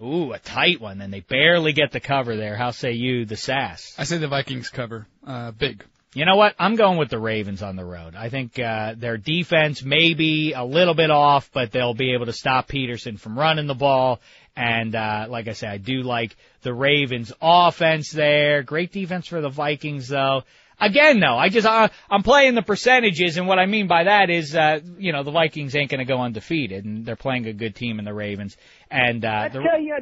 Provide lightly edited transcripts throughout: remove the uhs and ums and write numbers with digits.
Ooh, a tight one, and they barely get the cover there. How say you, the Sass? I say the Vikings cover. Big. You know what? I'm going with the Ravens on the road. I think their defense may be a little bit off, but they'll be able to stop Peterson from running the ball. And like I said, I do like the Ravens' offense there. Great defense for the Vikings, though. Again, though, I'm playing the percentages, and what I mean by that is, the Vikings ain't going to go undefeated, and they're playing a good team in the Ravens. And did I tell you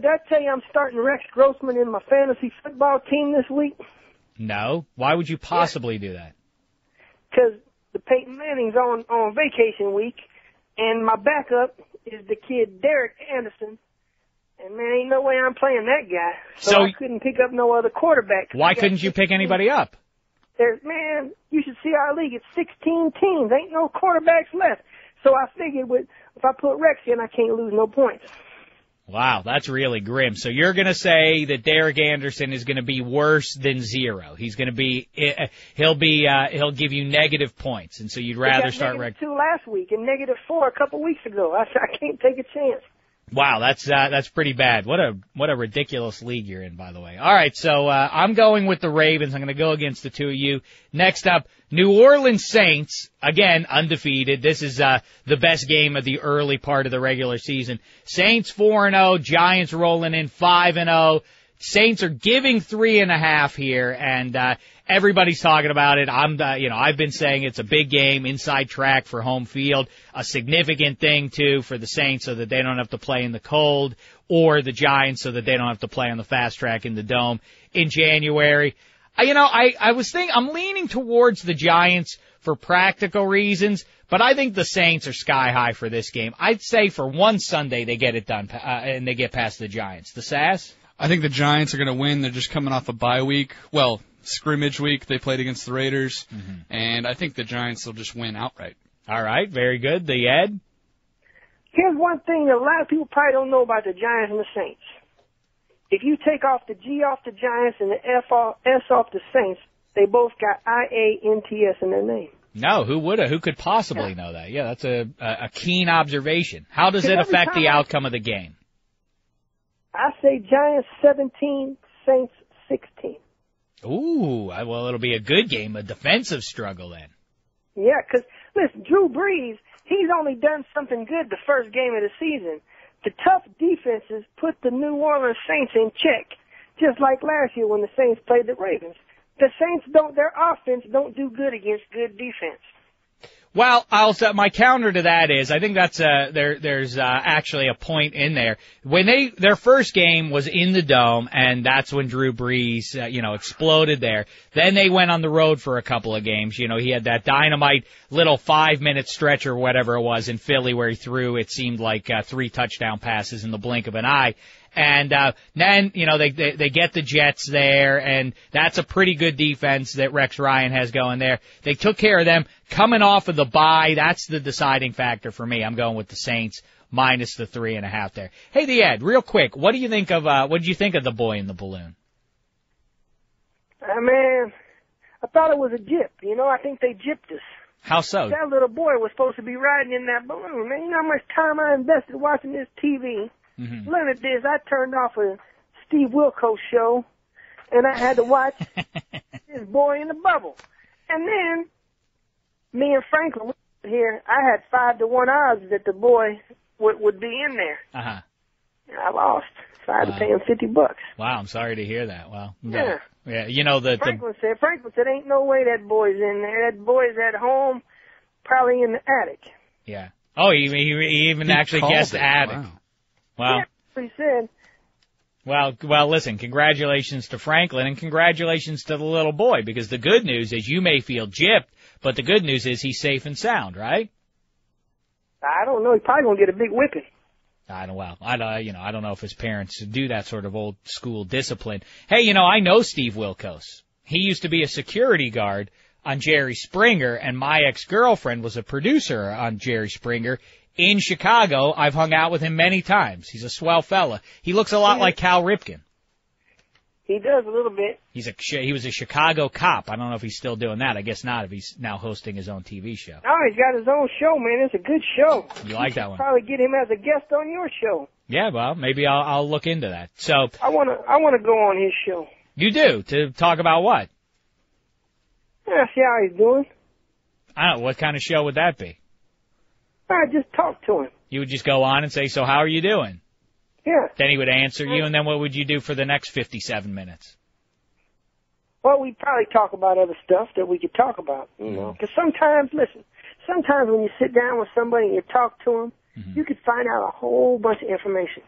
I'm starting Rex Grossman in my fantasy football team this week? No. Why would you possibly do that? Because the Peyton Manning's on vacation week, and my backup is the kid Derek Anderson. And, man, ain't no way I'm playing that guy. So I couldn't pick up no other quarterback. Why couldn't you pick anybody up? Man, you should see our league. It's 16 teams. Ain't no quarterbacks left. So I figured if I put Rex in, I can't lose no points. Wow, that's really grim. So you're going to say that Derek Anderson is going to be worse than 0. He's going to be he'll give you negative points, and so you'd rather start Rex. -2 last week and -4 a couple weeks ago. I can't take a chance. Wow, that's pretty bad. What a ridiculous league you're in, by the way. All right, so I'm going with the Ravens. I'm going to go against the two of you. Next up, New Orleans Saints, again undefeated. This is the best game of the early part of the regular season. Saints 4-0, Giants rolling in 5-0. Saints are giving 3.5 here, and everybody's talking about it. I've been saying it's a big game, inside track for home field, a significant thing too for the Saints so that they don't have to play in the cold, or the Giants so that they don't have to play on the fast track in the Dome in January. I'm leaning towards the Giants for practical reasons, but I think the Saints are sky high for this game. I'd say for one Sunday they get it done, and they get past the Giants. The Sass? I think the Giants are going to win. They're just coming off a bye week. Well, scrimmage week. They played against the Raiders. Mm-hmm. And I think the Giants will just win outright. All right, very good. The Ed? Here's one thing that a lot of people probably don't know about the Giants and the Saints. If you take off the G off the Giants and the S off the Saints, they both got IANTS in their name. No, who would have? Who could possibly know that? Yeah, that's a keen observation. How does it affect the outcome of the game? I say Giants 17, Saints 16. Ooh, well, it'll be a good game, a defensive struggle then. Yeah, because, listen, Drew Brees, he's only done something good the first game of the season. The tough defenses put the New Orleans Saints in check, just like last year when the Saints played the Ravens. The Saints their offense don't do good against good defense. Well, my counter to that is, I think that's, there's actually a point in there. When their first game was in the Dome, and that's when Drew Brees, exploded there. Then they went on the road for a couple of games. He had that dynamite little 5-minute stretch or whatever it was in Philly where he threw, it seemed like, 3 touchdown passes in the blink of an eye. And then, they get the Jets there, and that's a pretty good defense that Rex Ryan has going there. They took care of them coming off of the bye. That's the deciding factor for me. I'm going with the Saints minus the 3.5 there. Hey, the Ed, real quick, what did you think of the boy in the balloon? Man, I thought it was a gyp. I think they gypped us. How so? That little boy was supposed to be riding in that balloon, man. You know how much time I invested watching this TV? Mm-hmm. Look at this. I turned off a Steve Wilkos show, and I had to watch this boy in the bubble. And then, me and Franklin here, I had 5-1 odds that the boy would be in there. Uh-huh. And I lost. So I had to pay him $50. Wow, I'm sorry to hear that. Well, yeah. Yeah, Franklin said, ain't no way that boy's in there. That boy's at home, probably in the attic. Yeah. Oh, he even actually guessed attic. Wow. Yeah, that's what he said. Well, listen, congratulations to Franklin and congratulations to the little boy, because the good news is you may feel gypped, but the good news is he's safe and sound, right? I don't know. He's probably going to get a big whipping. I don't know if his parents do that sort of old school discipline. Hey, I know Steve Wilkos. He used to be a security guard on Jerry Springer, and my ex-girlfriend was a producer on Jerry Springer in Chicago. I've hung out with him many times. He's a swell fella. He looks a lot like Cal Ripken. He does a little bit. He was a Chicago cop. I don't know if he's still doing that. I guess not, if he's now hosting his own TV show. Oh, he's got his own show, man. It's a good show. You like that one? Probably get him as a guest on your show. Yeah, well, maybe I'll look into that. So I wanna go on his show. you do, to talk about what? Yeah, see how he's doing. I don't know, what kind of show would that be? I just talk to him. You would just go on and say, so how are you doing? Yeah. Then he would answer you, and then what would you do for the next 57 minutes? Well, we'd probably talk about other stuff that we could talk about, you know. Because sometimes when you sit down with somebody and you talk to them, you could find out a whole bunch of information.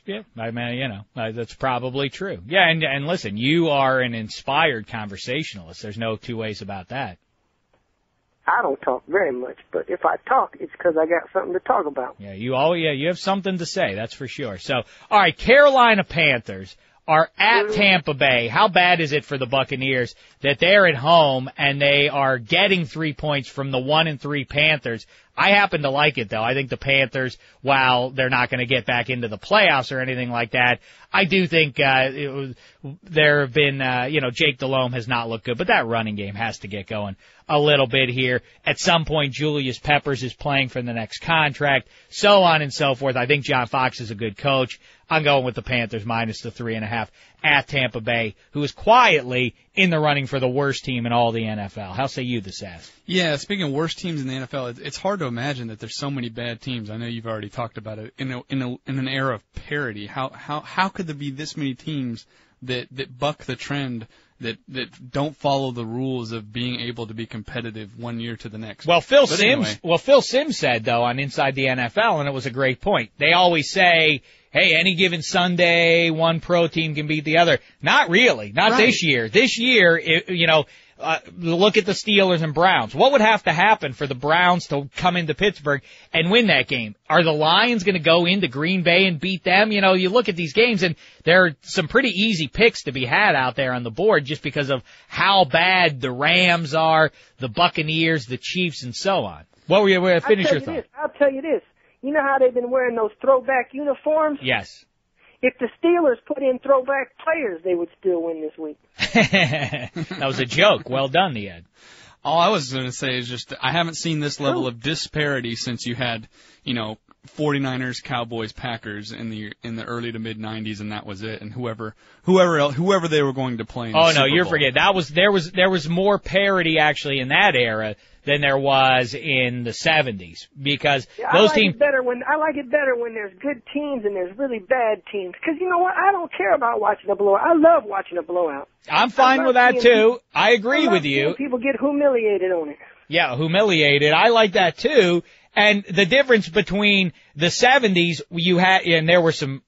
Yeah, I mean, you know, that's probably true. Yeah, and listen, you are an inspired conversationalist. There's no two ways about that. I don't talk very much, but if I talk, it's because I got something to talk about. Yeah, you have something to say, that's for sure. So, all right, Carolina Panthers are at Tampa Bay. How bad is it for the Buccaneers that they're at home and they are getting 3 points from the 1-3 Panthers? I happen to like it, though. I think the Panthers, while they're not going to get back into the playoffs or anything like that, I do think there have been, Jake Delhomme has not looked good, but that running game has to get going a little bit here. At some point, Julius Peppers is playing for the next contract, so on and so forth. I think John Fox is a good coach. I'm going with the Panthers minus the 3.5 at Tampa Bay, who is quietly in the running for the worst team in all the NFL. How say you this, Sass? Yeah, speaking of worst teams in the NFL, it's hard to imagine that there's so many bad teams. I know you've already talked about it in an era of parity. How could there be this many teams that buck the trend, that don't follow the rules of being able to be competitive one year to the next? Well, Phil Simms said, though, on Inside the NFL, and it was a great point. They always say, hey, any given Sunday, one pro team can beat the other. Not really. Not right. This year. This year, look at the Steelers and Browns. What would have to happen for the Browns to come into Pittsburgh and win that game? Are the Lions going to go into Green Bay and beat them? You know, you look at these games, and there are some pretty easy picks to be had out there on the board just because of how bad the Rams are, the Buccaneers, the Chiefs, and so on. What were you finish your thought? I'll tell you this. You know how they've been wearing those throwback uniforms? Yes. If the Steelers put in throwback players, they would still win this week. That was a joke. Well done, Ed. All I was going to say is just I haven't seen this level of disparity since you had, 49ers, Cowboys, Packers in the early to mid 90s, and that was it. And whoever they were going to play in the Super Bowl. You're forgetting. There was more parity actually in that era than there was in the 70s because those teams. I like it better when there's good teams and there's really bad teams. Because you know what? I don't care about watching a blowout. I love watching a blowout. I'm fine with that too. I agree with you. People get humiliated on it. Yeah, humiliated. I like that too. And the difference between the 70s, and there were some,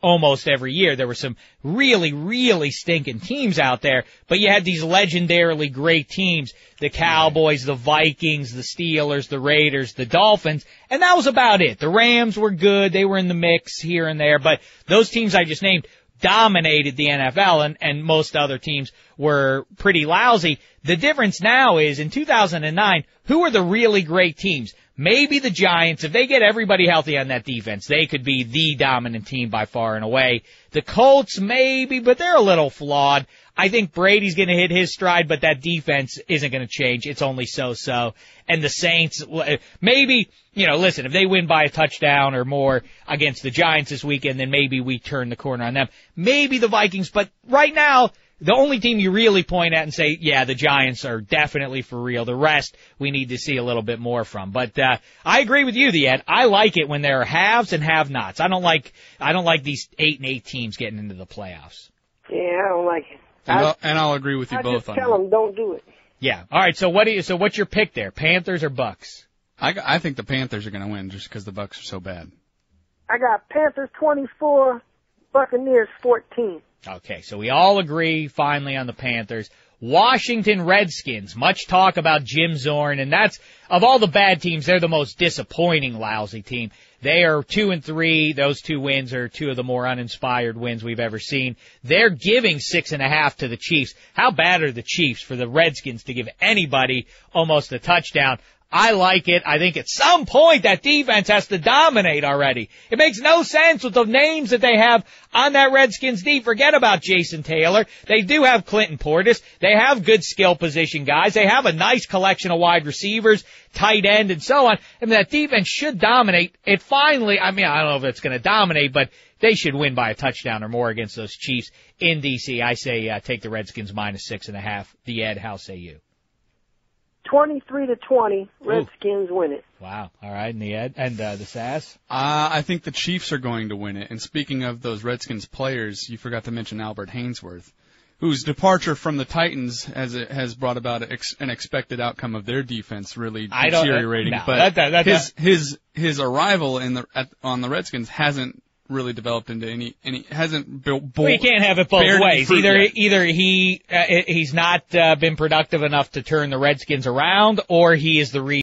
almost every year, there were some really, really stinking teams out there, but you had these legendarily great teams, the Cowboys, the Vikings, the Steelers, the Raiders, the Dolphins, and that was about it. The Rams were good. They were in the mix here and there, but those teams I just named dominated the NFL, and most other teams were pretty lousy. The difference now is, in 2009, who are the really great teams? Maybe the Giants, if they get everybody healthy on that defense, they could be the dominant team by far and away. The Colts, maybe, but they're a little flawed. I think Brady's going to hit his stride, but that defense isn't going to change. It's only so-so. And the Saints, maybe, listen, if they win by a touchdown or more against the Giants this weekend, then maybe we turn the corner on them. Maybe the Vikings, but right now, the only team you really point at and say, yeah, the Giants are definitely for real. The rest we need to see a little bit more from. But I agree with you, Ed. I like it when there are haves and have-nots. I don't like these 8-8 teams getting into the playoffs. Yeah, I don't like it. And I'll agree with you both on that. Tell them don't do it. Yeah. All right. So what's your pick there? Panthers or Bucks? I think the Panthers are going to win just because the Bucks are so bad. I got Panthers 24, Buccaneers 14. Okay, so we all agree finally on the Panthers. Washington Redskins, much talk about Jim Zorn, and that's, of all the bad teams, they're the most disappointing, lousy team. They are 2-3. Those 2 wins are 2 of the more uninspired wins we've ever seen. They're giving 6.5 to the Chiefs. How bad are the Chiefs for the Redskins to give anybody almost a touchdown? I like it. I think at some point that defense has to dominate already. It makes no sense with the names that they have on that Redskins D. Forget about Jason Taylor. They do have Clinton Portis. They have good skill position guys. They have a nice collection of wide receivers, tight end, and so on. I mean, that defense should dominate. It finally, I don't know if it's going to dominate, but they should win by a touchdown or more against those Chiefs in D.C. I say take the Redskins -6.5. The Ed, how say you? 23-20, Redskins win it. Wow. All right. And the Ed and the Sass? I think the Chiefs are going to win it. And speaking of those Redskins players, you forgot to mention Albert Hainsworth, whose departure from the Titans has brought about an expected outcome of their defense really deteriorating. His arrival on the Redskins hasn't really developed into any hasn't built. Well, you can't have it both ways. Either he's not been productive enough to turn the Redskins around, or he is the reason